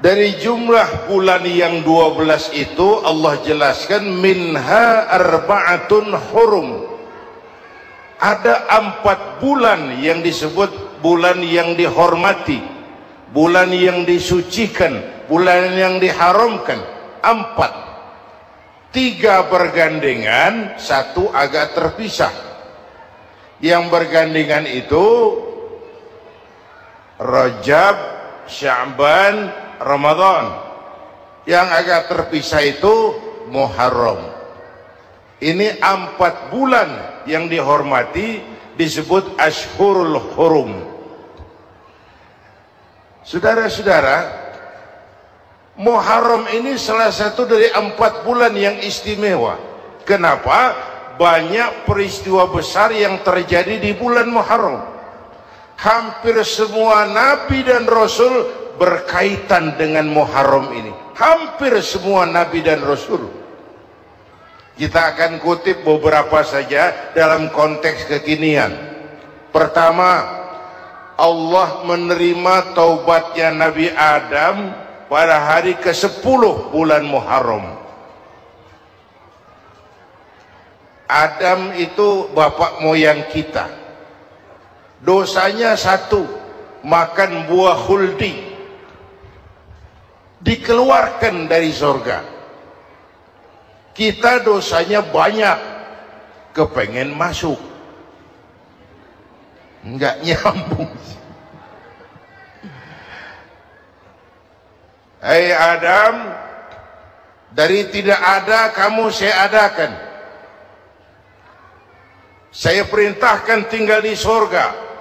Dari jumlah bulan yang 12 itu Allah jelaskan minha arba'atun hurum. Ada 4 bulan yang disebut bulan yang dihormati, bulan yang disucikan, bulan yang diharamkan. 4, 3 bergandengan, 1 agak terpisah. Yang bergandengan itu Rajab, Sya'ban, Ramadan. Yang agak terpisah itu Muharram. Ini 4 bulan yang dihormati, disebut Ashhurul Hurum. Saudara-saudara, Muharram ini salah satu dari 4 bulan yang istimewa. Kenapa? Banyak peristiwa besar yang terjadi di bulan Muharram. Hampir semua nabi dan rasul berkaitan dengan Muharram ini. Hampir semua nabi dan rasul. Kita akan kutip beberapa saja dalam konteks kekinian. Pertama, Allah menerima taubatnya Nabi Adam pada hari ke-10 bulan Muharram. Adam itu bapak moyang kita. Dosanya 1, makan buah khuldi, dikeluarkan dari surga. Kita dosanya banyak, kepengen masuk, enggak nyambung. Hai Adam, dari tidak ada kamu saya adakan. Saya perintahkan tinggal di surga.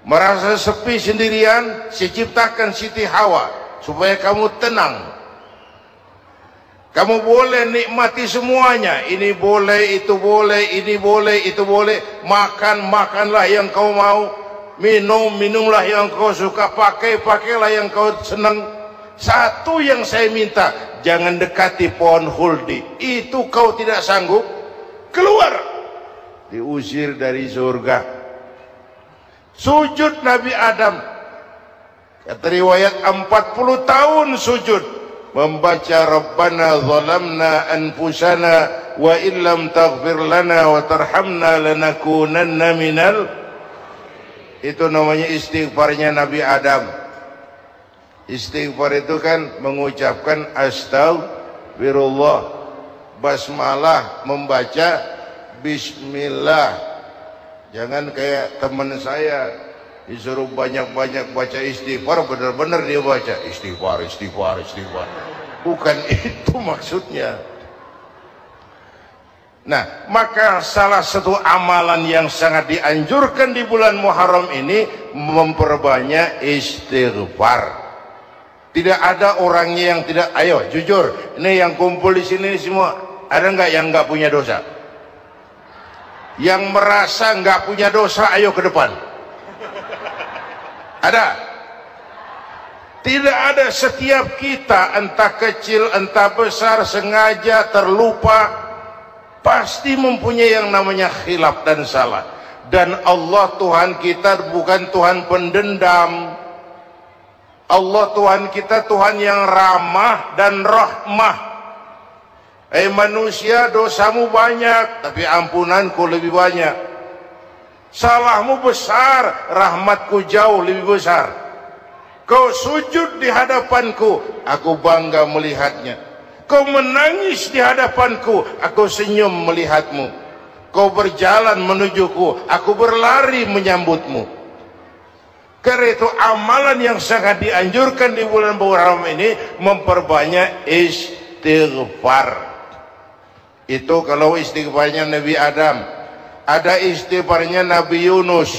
Merasa sepi sendirian, saya ciptakan Siti Hawa supaya kamu tenang. Kamu boleh nikmati semuanya. Ini boleh, itu boleh, ini boleh, itu boleh. Makan, makanlah yang kau mau. Minum, minumlah yang kau suka. Pakai, pakailah yang kau senang. Satu yang saya minta, jangan dekati pohon khuldi. Itu kau tidak sanggup, keluar. Diusir dari surga. Sujud Nabi Adam, kata riwayat 40 tahun sujud, membaca Rabbana zalamna anfusana wa illam taghfir lana wa tarhamna lanakunanna minal. Itu namanya istighfarnya Nabi Adam. Istighfar itu kan mengucapkan astagfirullah, basmalah, membaca bismillah. Jangan kayak teman saya disuruh banyak-banyak baca istighfar, benar-benar dia baca istighfar, istighfar, istighfar. Bukan itu maksudnya. Nah, maka salah satu amalan yang sangat dianjurkan di bulan Muharram ini memperbanyak istighfar. Tidak ada orangnya yang tidak. Ayo jujur, ini yang kumpul di sini semua, ada nggak yang nggak punya dosa? Yang merasa nggak punya dosa, ayo ke depan. Ada? Tidak ada. Setiap kita, entah kecil entah besar, sengaja terlupa, pasti mempunyai yang namanya khilaf dan salah. Dan Allah Tuhan kita bukan Tuhan pendendam. Allah Tuhan kita Tuhan yang ramah dan rahmah. Manusia, dosamu banyak, tapi ampunanku lebih banyak. Salahmu besar, rahmatku jauh lebih besar. Kau sujud di hadapanku, aku bangga melihatnya. Kau menangis di hadapanku, aku senyum melihatmu. Kau berjalan menujuku, aku berlari menyambutmu. Karena itu amalan yang sangat dianjurkan di bulan Muharram ini memperbanyak istighfar. Itu kalau istighfarnya Nabi Adam. Ada istighfarnya Nabi Yunus.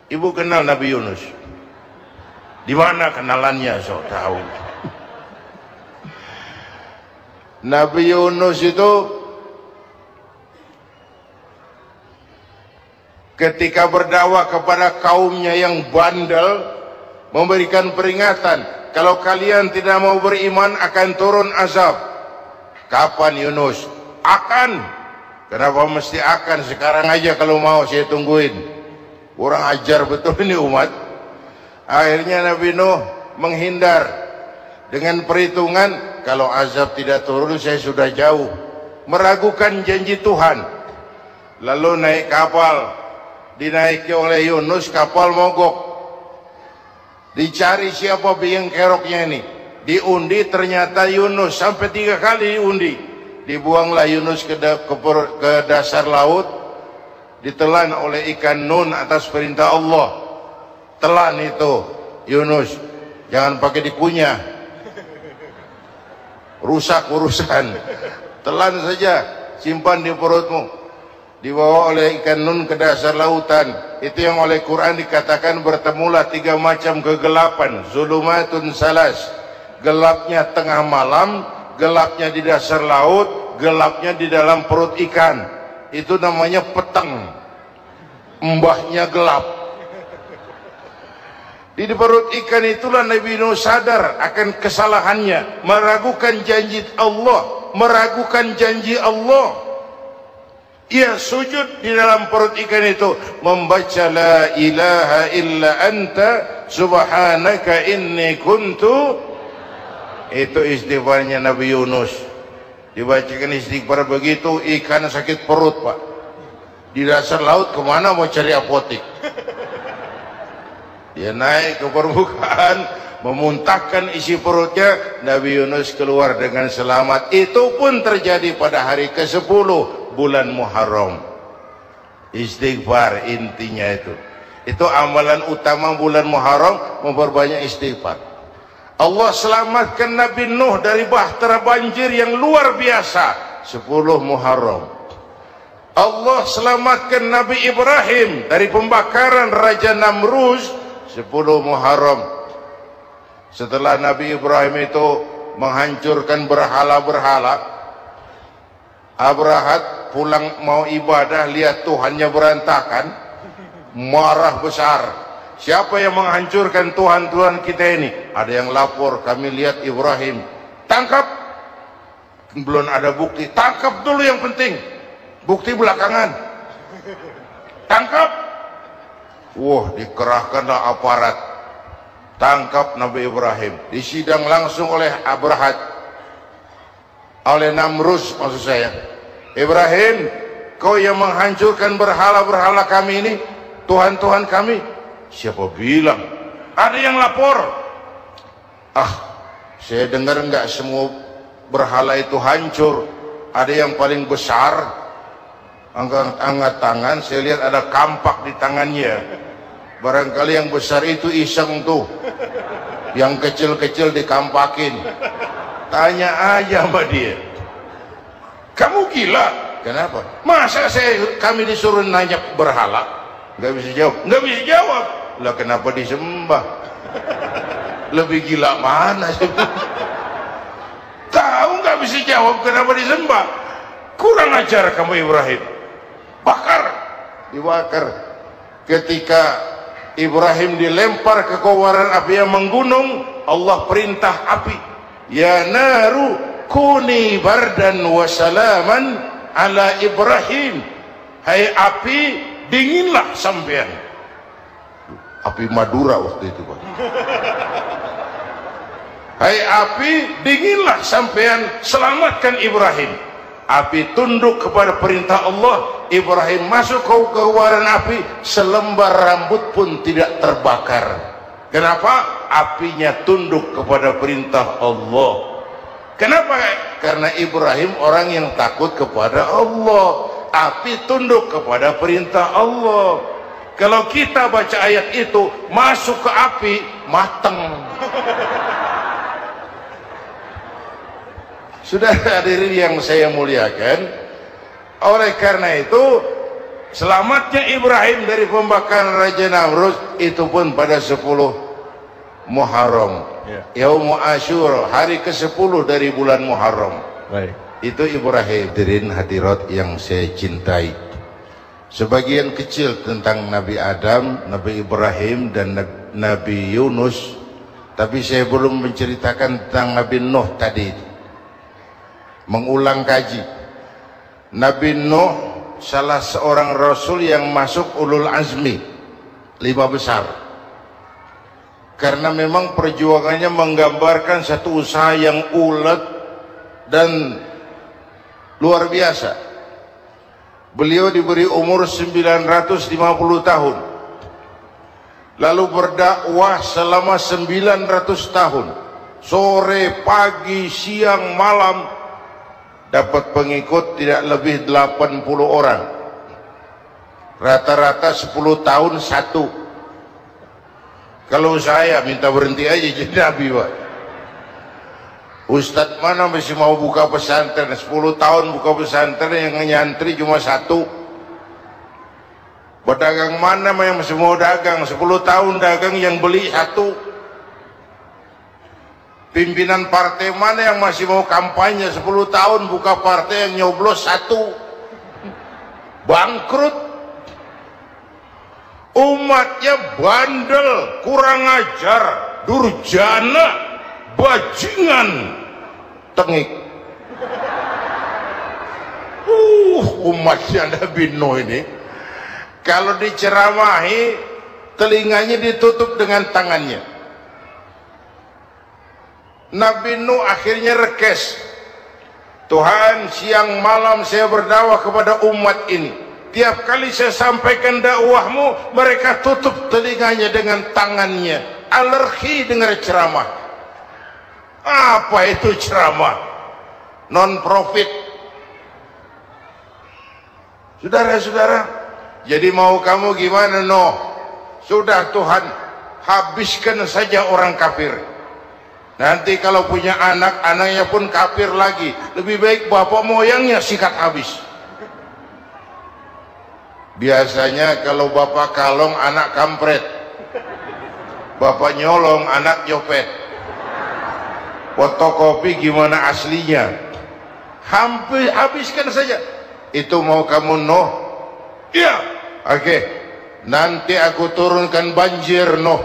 Ibu kenal Nabi Yunus? Di mana kenalannya? So tahu. Nabi Yunus itu ketika berdakwah kepada kaumnya yang bandel, memberikan peringatan, kalau kalian tidak mau beriman akan turun azab. Kapan Yunus? Akan. Kenapa mesti akan? Sekarang aja kalau mau, saya tungguin. Kurang ajar betul ini umat. Akhirnya Nabi Nuh menghindar. dengan perhitungan kalau azab tidak turun saya sudah jauh, meragukan janji Tuhan. Lalu naik kapal, dinaiki oleh Yunus, kapal mogok. Dicari siapa biang keroknya ini, diundi ternyata Yunus, sampai 3 kali diundi. Dibuanglah Yunus ke dasar laut, ditelan oleh ikan Nun atas perintah Allah. Telan itu Yunus, jangan pakai dikunyah, rusak urusan. Telan saja, simpan di perutmu. Dibawa oleh ikan Nun ke dasar lautan. Itu yang oleh Quran dikatakan bertemulah 3 macam kegelapan. Zulumatun salas, gelapnya tengah malam, gelapnya di dasar laut, gelapnya di dalam perut ikan. Itu namanya petang, mbahnya gelap. Di perut ikan itulah Nabi Nuh sadar akan kesalahannya, meragukan janji Allah, meragukan janji Allah. Ia sujud di dalam perut ikan itu, membaca la ilaha illa anta subhanaka inni kuntu. Itu istighfarnya Nabi Yunus. Dibacakan istighfar begitu, ikan sakit perut, Pak. Di dasar laut kemana mau cari apotik? Dia naik ke permukaan, memuntahkan isi perutnya. Nabi Yunus keluar dengan selamat. Itu pun terjadi pada hari ke-10 bulan Muharram. Istighfar intinya itu. Itu amalan utama bulan Muharram, memperbanyak istighfar. Allah selamatkan Nabi Nuh dari bahtera banjir yang luar biasa 10 Muharram. Allah selamatkan Nabi Ibrahim dari pembakaran Raja Namrus 10 Muharram. Setelah Nabi Ibrahim itu menghancurkan berhala-berhala, Abrahat pulang mau ibadah, lihat Tuhannya berantakan, marah besar. Siapa yang menghancurkan Tuhan-Tuhan kita ini? Ada yang lapor, kami lihat Ibrahim. Tangkap. Belum ada bukti, tangkap dulu yang penting, bukti belakangan. Tangkap. Wah, dikerahkanlah aparat, tangkap Nabi Ibrahim. Disidang langsung oleh Abrahat, oleh Namrus maksud saya. Ibrahim, kau yang menghancurkan berhala-berhala kami ini, Tuhan-Tuhan kami. Siapa bilang? Ada yang lapor. Saya dengar enggak semua berhala itu hancur. Ada yang paling besar, angkat tangan, saya lihat ada kampak di tangannya. Barangkali yang besar itu iseng tuh, yang kecil-kecil dikampakin. Tanya aja sama dia, kamu gila? Kenapa? Masa kami disuruh nanya berhala? Nggak bisa jawab. Nggak bisa jawab. Lah kenapa disembah? Lebih gila mana sih? Tahu nggak bisa jawab kenapa disembah? Kurang ajar kamu Ibrahim. Bakar, dibakar. Ketika Ibrahim dilempar ke kobaran api yang menggunung, Allah perintah api, ya naru kuni bardan wa salaman ala Ibrahim. Hai api, dinginlah sampean. Api Madura waktu itu, Pak. Hai api, dinginlah sampean, selamatkan Ibrahim. Api tunduk kepada perintah Allah. Ibrahim masuk ke kobaran api, selembar rambut pun tidak terbakar. Kenapa? Apinya tunduk kepada perintah Allah. Kenapa? Karena Ibrahim orang yang takut kepada Allah. Api tunduk kepada perintah Allah. Kalau kita baca ayat itu, masuk ke api, mateng. Sudah hadirin yang saya muliakan, oleh karena itu selamatnya Ibrahim dari pembakaran Raja Namrus itu pun pada 10 Muharram, Yaum Asyura, hari ke-10 dari bulan Muharram. Baik. Itu Ibrahim. Hadirin hadirat yang saya cintai, sebagian kecil tentang Nabi Adam, Nabi Ibrahim dan Nabi Yunus, tapi saya belum menceritakan tentang Nabi Nuh tadi. Mengulang kaji, Nabi Nuh salah seorang rasul yang masuk ulul azmi 5 besar. karena memang perjuangannya menggambarkan satu usaha yang ulet dan luar biasa. Beliau diberi umur 950 tahun, lalu berdakwah selama 900 tahun, sore, pagi, siang, malam, dapat pengikut tidak lebih 80 orang, rata-rata 10 tahun satu. Kalau saya minta berhenti aja jadi nabi, Pak. Ustadz mana masih mau buka pesantren 10 tahun buka pesantren, yang nyantri cuma satu. Pedagang mana yang masih mau dagang 10 tahun dagang yang beli satu. Pimpinan partai mana yang masih mau kampanye 10 tahun buka partai yang nyoblos satu. Bangkrut. Umatnya bandel, kurang ajar, durjana, bajingan, tengik. Umatnya Nabi Nuh ini kalau diceramahi telinganya ditutup dengan tangannya. Nabi Nuh akhirnya rekes, Tuhan, siang malam saya berdakwah kepada umat ini. Tiap kali saya sampaikan dakwahmu, mereka tutup telinganya dengan tangannya. Alergi dengar ceramah. Apa itu ceramah? Non profit. Saudara-saudara, jadi mau kamu gimana? No, sudah Tuhan, habiskan saja orang kafir. Nanti kalau punya anak, anaknya pun kafir lagi. Lebih baik bapak moyangnya sikat habis. Biasanya kalau bapak kalong, anak kampret. Bapak nyolong, anak nyopet. Fotokopi gimana aslinya? Hampir habiskan saja. Itu mau kamu Nuh? Iya. Oke. Nanti aku turunkan banjir Nuh.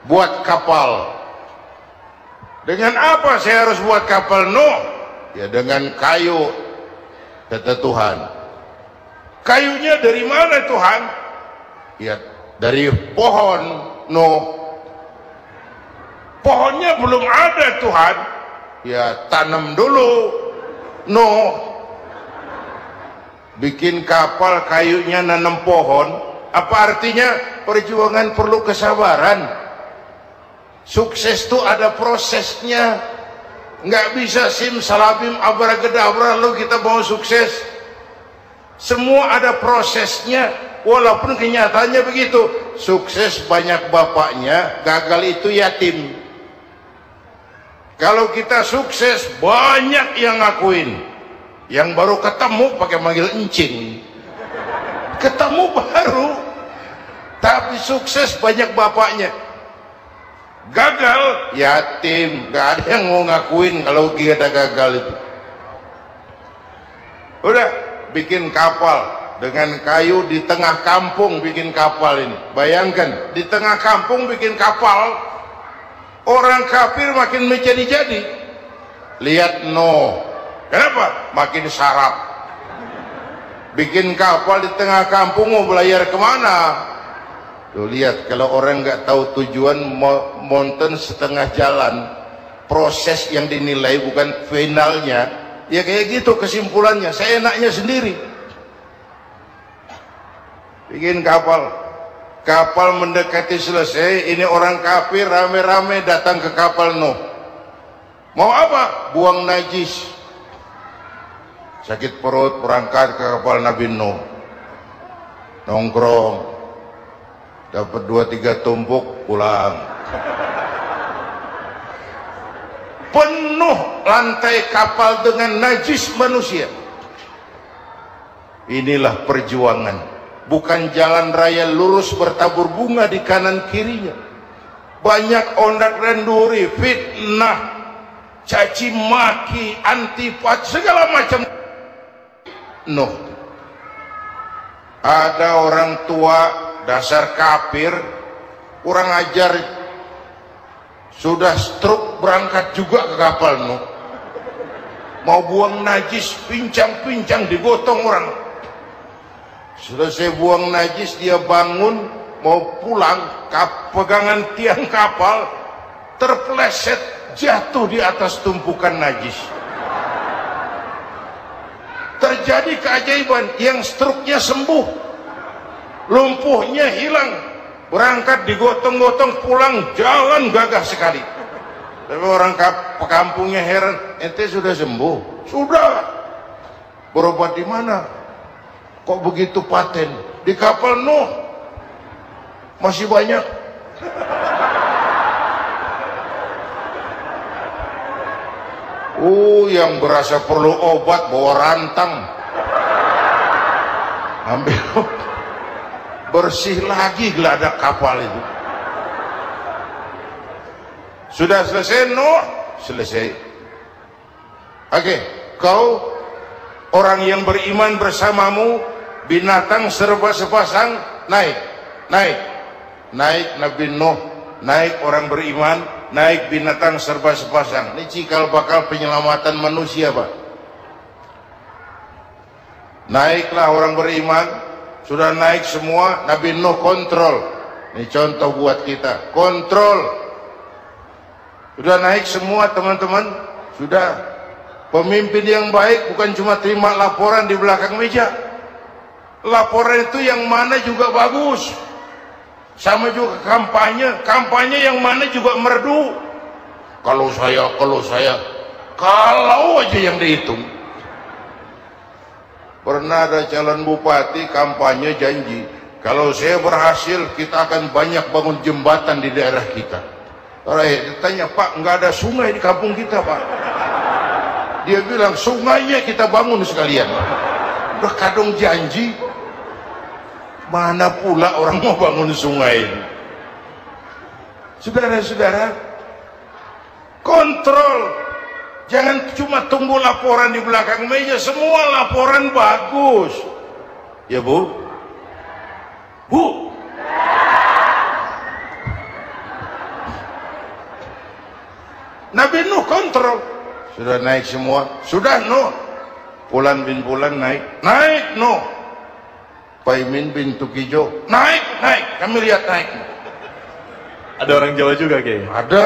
Buat kapal. Dengan apa saya harus buat kapal Nuh? Ya dengan kayu, kata Tuhan. Kayunya dari mana Tuhan? Ya dari pohon Nuh. Pohonnya belum ada Tuhan. Ya tanam dulu Nuh. Bikin kapal kayunya nanam pohon. Apa artinya? Perjuangan perlu kesabaran. Sukses itu ada prosesnya. Nggak bisa simsalabim abracadabra lalu kita mau sukses. Semua ada prosesnya, walaupun kenyataannya begitu. Sukses banyak bapaknya, gagal itu yatim. Kalau kita sukses banyak yang ngakuin, yang baru ketemu pakai manggil encing. Ketemu baru, tapi sukses banyak bapaknya. Gagal yatim, gak ada yang mau ngakuin kalau kita gagal itu. Udah bikin kapal dengan kayu di tengah kampung, bikin kapal ini. Bayangkan di tengah kampung bikin kapal, orang kafir makin menjadi-jadi. Lihat Nuh, kenapa? Makin sarap. Bikin kapal di tengah kampung mau belayar kemana? Tuh lihat, kalau orang nggak tahu tujuan, mountain setengah jalan. Proses yang dinilai bukan finalnya. Ya kayak gitu kesimpulannya. Saya enaknya sendiri. Bikin kapal mendekati selesai. Ini orang kafir rame-rame datang ke kapal Nuh. Mau apa? Buang najis. Sakit perut berangkat ke kapal Nabi Nuh. Nongkrong, dapat 2-3 tumpuk, pulang. Penuh lantai kapal dengan najis manusia. Inilah perjuangan. Bukan jalan raya lurus bertabur bunga di kanan kirinya. Banyak ondak dan duri, fitnah, caci maki, antipat, segala macam. Nuh. Ada orang tua dasar kafir, kurang ajar, sudah stroke berangkat juga ke kapal Nuh. Mau buang najis, pincang-pincang digotong orang. Selesai buang najis dia bangun, mau pulang, pegangan tiang kapal terpeleset jatuh di atas tumpukan najis. Terjadi keajaiban, yang struknya sembuh, lumpuhnya hilang, berangkat digotong-gotong pulang, jalan gagah sekali. Tapi orang kampungnya heran, ente sudah sembuh? Sudah. Berobat di mana? Kok begitu paten? Di kapal Nuh. Masih banyak. Yang berasa perlu obat bawa rantang, ambil bersih lagi geladak kapal itu. Sudah selesai Nuh? Selesai. Oke, kau orang yang beriman bersamamu, binatang serba sepasang, naik Nabi Nuh, naik orang beriman, naik binatang serba sepasang. Ini cikal bakal penyelamatan manusia, Pak. Naiklah orang beriman, sudah naik semua, Nabi Nuh kontrol. Ini contoh buat kita, kontrol. Sudah naik semua teman-teman, sudah. Pemimpin yang baik bukan cuma terima laporan di belakang meja. Laporan itu yang mana juga bagus. Sama juga kampanye yang mana juga merdu. Kalau aja yang dihitung. Pernah ada calon bupati kampanye janji, kalau saya berhasil kita akan banyak bangun jembatan di daerah kita. Ditanya, Pak, nggak ada sungai di kampung kita, Pak. Dia bilang, sungainya kita bangun sekalian. Udah kadung janji, mana pula orang mau bangun sungai. Saudara-saudara, kontrol. Jangan cuma tunggu laporan di belakang meja, semua laporan bagus. Ya, Bu? Bu? Nabi Nuh kontrol. Sudah naik semua. Sudah Nuh. Pulan bin Pulan naik Nuh. Paimin bin Tukijo naik. Kami lihat naik. Ada orang Jawa juga kayaknya. Ada.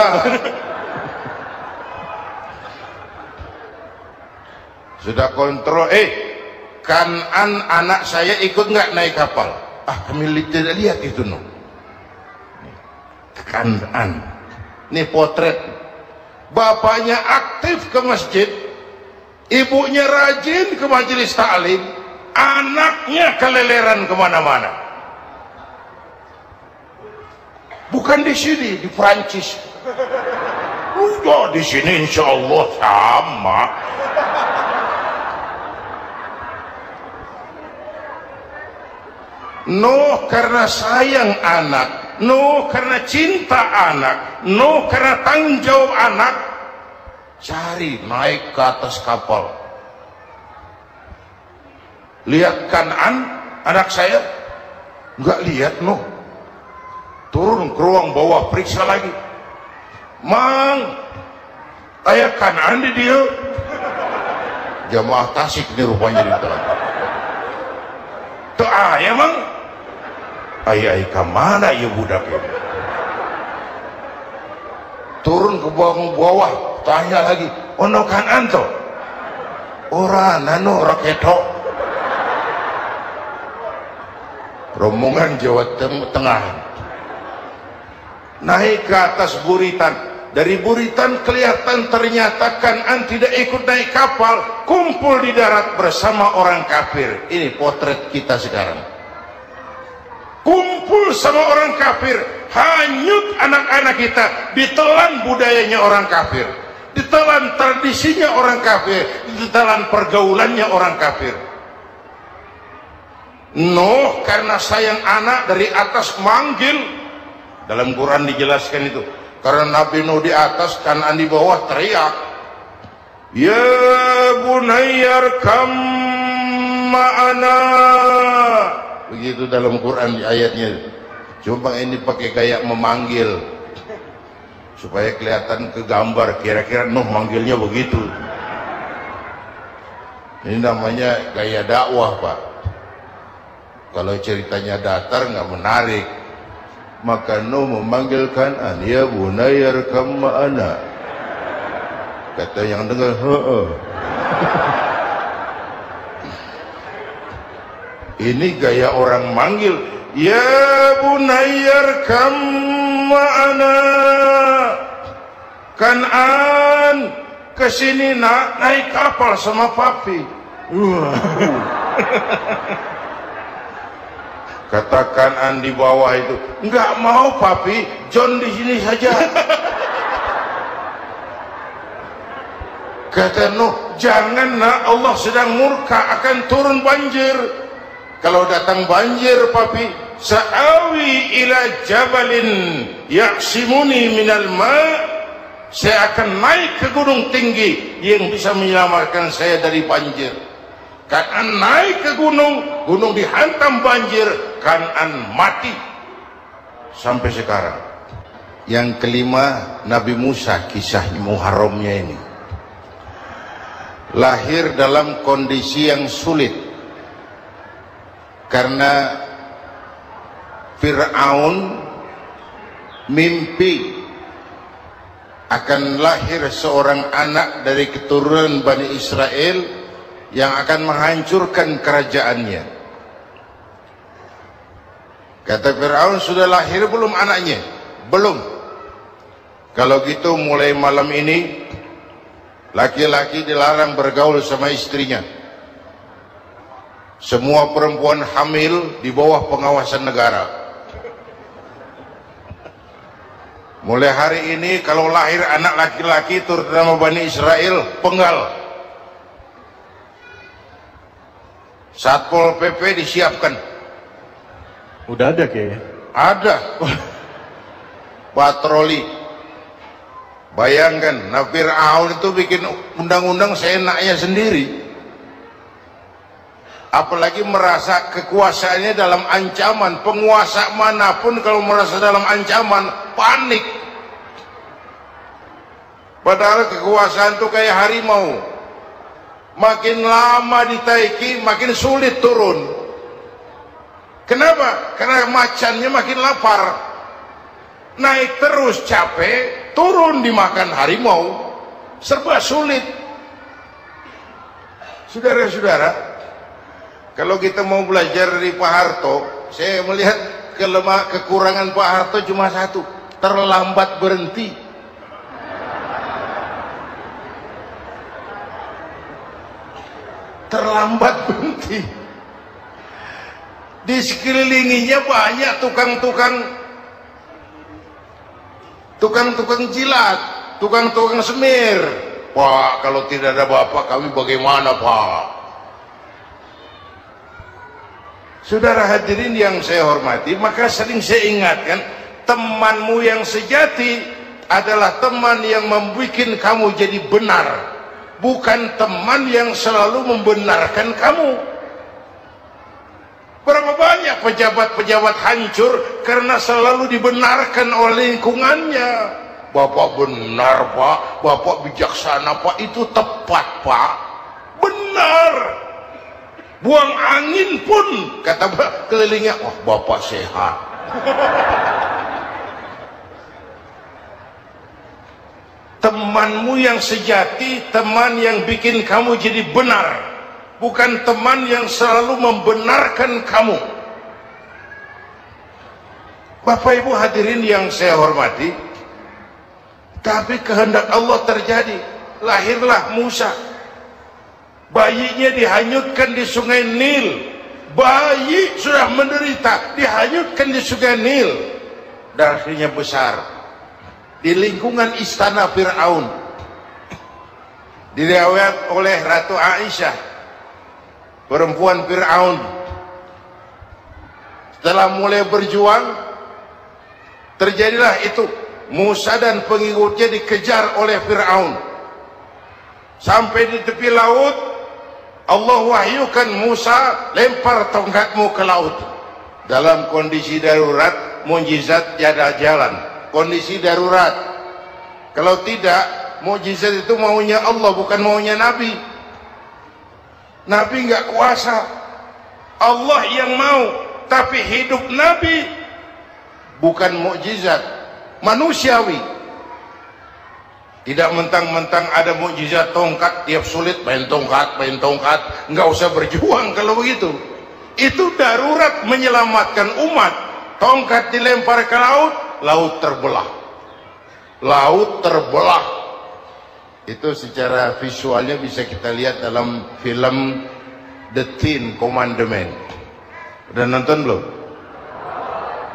Sudah kontrol. Kanan anak saya ikut nggak naik kapal? Kami tidak lihat itu Nuh. Kanan. Ini potret. Bapaknya aktif ke masjid, ibunya rajin ke majelis taklim, anaknya keleleran kemana-mana. Bukan di sini, di Perancis. Udah di sini insya Allah sama. Nuh karena sayang anak, Nuh karena cinta anak, Nuh karena tanggung jawab anak, cari naik ke atas kapal. Lihat Kanan, anak saya, nggak lihat Nuh. Turun ke ruang bawah, periksa lagi. Mang, ayah Kanan di dia. Jamaah Tasik ini rupanya di dalam. Tuh ayah Mang. Ayah kemana ya budak ini? Turun ke bawah, tanya lagi, ono Kanan to? Ora nano raketo. Rombongan Jawa Tengah naik ke atas buritan. Dari buritan kelihatan ternyata Kanan tidak ikut naik kapal, kumpul di darat bersama orang kafir. Ini potret kita sekarang. Kumpul sama orang kafir, hanyut anak-anak kita, ditelan budayanya orang kafir, ditelan tradisinya orang kafir, ditelan pergaulannya orang kafir. Nuh karena sayang anak dari atas manggil. Dalam Quran dijelaskan itu. Karena Nabi Nuh di atas, Kanan di bawah, teriak, ya bunayyarkam ma'ana. Begitu dalam Quran di ayatnya. Cuma ini pakai gaya memanggil supaya kelihatan ke gambar, kira-kira Nuh manggilnya begitu. Ini namanya gaya dakwah, Pak. Kalau ceritanya datar nggak menarik. Maka Nuh memanggil Kan'an, ya bunayya arkam ma'ana. Kata yang dengar, ini gaya orang manggil, ya bunayya arkam ma'ana. Kan'an, kesini nak, naik kapal sama papi. Kata Kan'an di bawah itu, enggak mau papi, John di sini saja. Kata Nuh, jangan nak, Allah sedang murka, akan turun banjir. Kalau datang banjir papi, sa'awi ila jabalin ya'simuni minal ma', saya akan naik ke gunung tinggi yang bisa menyelamatkan saya dari banjir. Kan'an naik ke gunung, gunung dihantam banjir, Kan'an mati sampai sekarang. Yang kelima, Nabi Musa, kisah Muharramnya ini lahir dalam kondisi yang sulit karena Fir'aun mimpi akan lahir seorang anak dari keturunan Bani Israel yang akan menghancurkan kerajaannya. Kata Fir'aun, sudah lahir belum anaknya? Belum. Kalau gitu mulai malam ini laki-laki dilarang bergaul sama istrinya. Semua perempuan hamil di bawah pengawasan negara. Mulai hari ini kalau lahir anak laki-laki terutama Bani Israel, penggal. Satpol PP disiapkan. Udah ada kayaknya. Ada. Patroli. Bayangkan, nah Fir'aun itu bikin undang-undang seenaknya sendiri. Apalagi merasa kekuasaannya dalam ancaman. Penguasa manapun kalau merasa dalam ancaman, panik. Padahal kekuasaan itu kayak harimau. Makin lama ditaiki, makin sulit turun. Kenapa? Karena macannya makin lapar. Naik terus capek, turun dimakan harimau. Serba sulit. Saudara-saudara, kalau kita mau belajar dari Pak Harto, saya melihat kekurangan Pak Harto cuma satu, terlambat berhenti. Terlambat berhenti. Di sekelilinginya banyak tukang jilat, tukang semir. Pak, kalau tidak ada bapak kami bagaimana, Pak? Saudara hadirin yang saya hormati, maka sering saya ingatkan, temanmu yang sejati adalah teman yang membuat kamu jadi benar, bukan teman yang selalu membenarkan kamu. Berapa banyak pejabat-pejabat hancur karena selalu dibenarkan oleh lingkungannya. Bapak benar, Pak. Bapak bijaksana, Pak. Itu tepat, Pak. Benar. Buang angin pun, kata kelilingnya, wah, Bapak sehat. Temanmu yang sejati, teman yang bikin kamu jadi benar, bukan teman yang selalu membenarkan kamu. Bapak Ibu hadirin yang saya hormati, tapi kehendak Allah terjadi. Lahirlah Musa. Bayinya dihanyutkan di sungai Nil. Bayi sudah menderita, dihanyutkan di sungai Nil. Dan akhirnya besar di lingkungan istana Fir'aun. Diriwayat oleh Ratu Aisyah, perempuan Fir'aun, setelah mulai berjuang, terjadilah itu. Musa dan pengikutnya dikejar oleh Fir'aun. Sampai di tepi laut, Allah wahyukan Musa, lempar tongkatmu ke laut. Dalam kondisi darurat, mukjizat tiada jalan. Kondisi darurat. Kalau tidak, mukjizat itu maunya Allah, bukan maunya Nabi. Nabi nggak kuasa, Allah yang mau. Tapi hidup Nabi bukan mukjizat manusiawi. Tidak mentang-mentang ada mukjizat tongkat, tiap sulit main tongkat, nggak usah berjuang kalau begitu. Itu darurat menyelamatkan umat. Tongkat dilempar ke laut, laut terbelah. Laut terbelah. Itu secara visualnya bisa kita lihat dalam film The Ten Commandments. Udah nonton belum?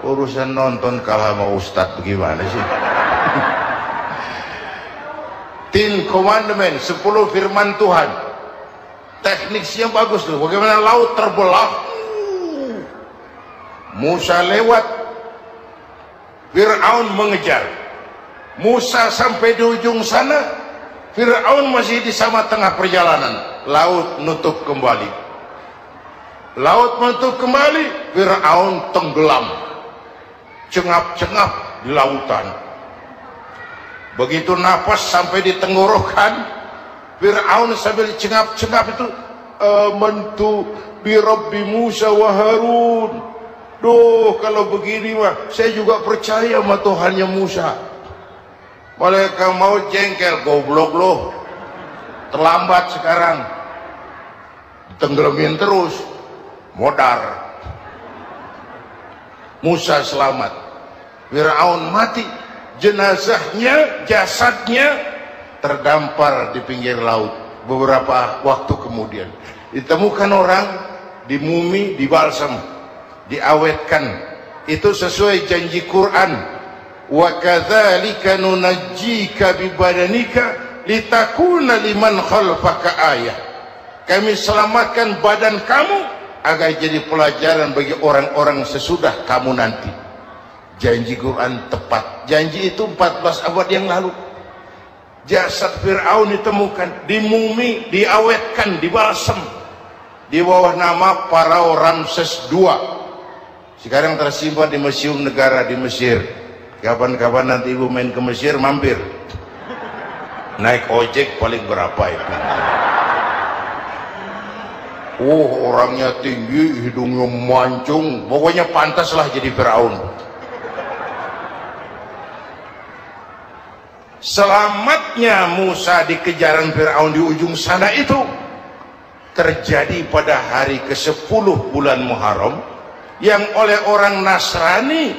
Urusan nonton kalah sama Ustadz bagaimana sih? Ten Commandments, 10 firman Tuhan. Tekniknya bagus tuh. Bagaimana laut terbelah. Musa lewat. Fir'aun mengejar. Musa sampai di ujung sana. Fir'aun masih di sama tengah perjalanan. Laut nutup kembali. Laut menutup kembali. Fir'aun tenggelam. Cengap-cengap di lautan. Begitu nafas sampai di tenggorokan, Fir'aun sambil cengap-cengap itu, amantu bi Rabbi Musa wa Harun. Duh, kalau begini mah saya juga percaya sama Tuhannya Musa. Malaikat maut jengkel, goblok loh, terlambat sekarang, tenggelamin terus, modar. Musa selamat, Fir'aun mati. Jenazahnya, jasadnya terdampar di pinggir laut. Beberapa waktu kemudian ditemukan orang, dimumi, dibalsam, diawetkan. Itu sesuai janji Quran. Wa kadzalika nunajjika bi badanika litakuna liman khalfaka ayah. Kami selamatkan badan kamu agar jadi pelajaran bagi orang-orang sesudah kamu nanti. Janji Quran tepat. Janji itu 14 abad yang lalu. Jasad Fir'aun ditemukan, dimumi, diawetkan, dibalsam di bawah nama Farao Ramses II. Sekarang tersimpan di Museum Negara di Mesir. Kapan-kapan nanti ibu main ke Mesir, mampir. Naik ojek paling berapa itu? Orangnya tinggi, hidungnya mancung, pokoknya pantaslah jadi Fir'aun. Selamatnya Musa di kejaran Fir'aun di ujung sana itu terjadi pada hari ke-10 bulan Muharram, yang oleh orang Nasrani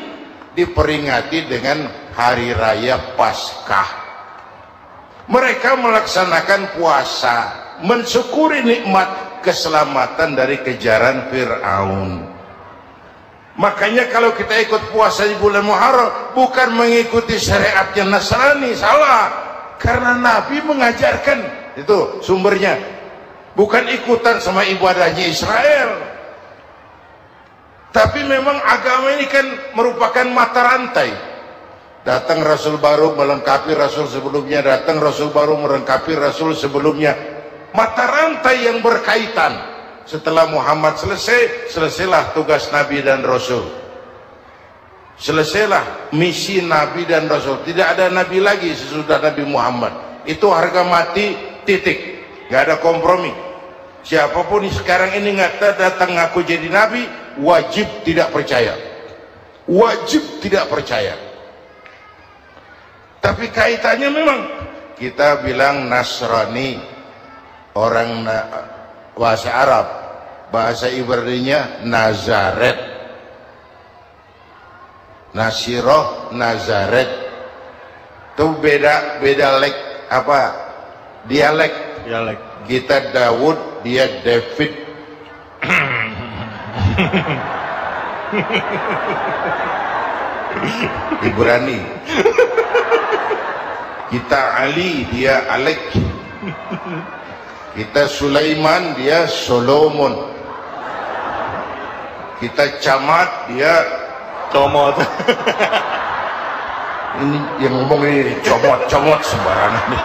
diperingati dengan hari raya Paskah. Mereka melaksanakan puasa, mensyukuri nikmat keselamatan dari kejaran Fir'aun. Makanya kalau kita ikut puasa di bulan Muharram bukan mengikuti syariatnya Nasrani, salah. Karena Nabi mengajarkan, itu sumbernya. Bukan ikutan sama ibadahnya Israel. Tapi memang agama ini kan merupakan mata rantai. Datang Rasul baru melengkapi Rasul sebelumnya, datang Rasul baru melengkapi Rasul sebelumnya. Mata rantai yang berkaitan. Setelah Muhammad selesai, selesailah tugas Nabi dan Rasul. Selesailah misi Nabi dan Rasul. Tidak ada Nabi lagi sesudah Nabi Muhammad. Itu harga mati, titik. Gak ada kompromi. Siapapun sekarang ini nggak datang ngaku jadi Nabi, wajib tidak percaya. Wajib tidak percaya. Tapi kaitannya memang kita bilang Nasrani, orang bahasa Arab, bahasa Ibraninya Nazaret, Nasiroh, Nazaret. Itu beda apa dialek. Kita Daud, dia David. Ibrani. Kita Ali, dia Alek. Kita Sulaiman, dia Solomon. Kita Camat, dia Comot. ini yang ngomong ini comot sembarangan nih.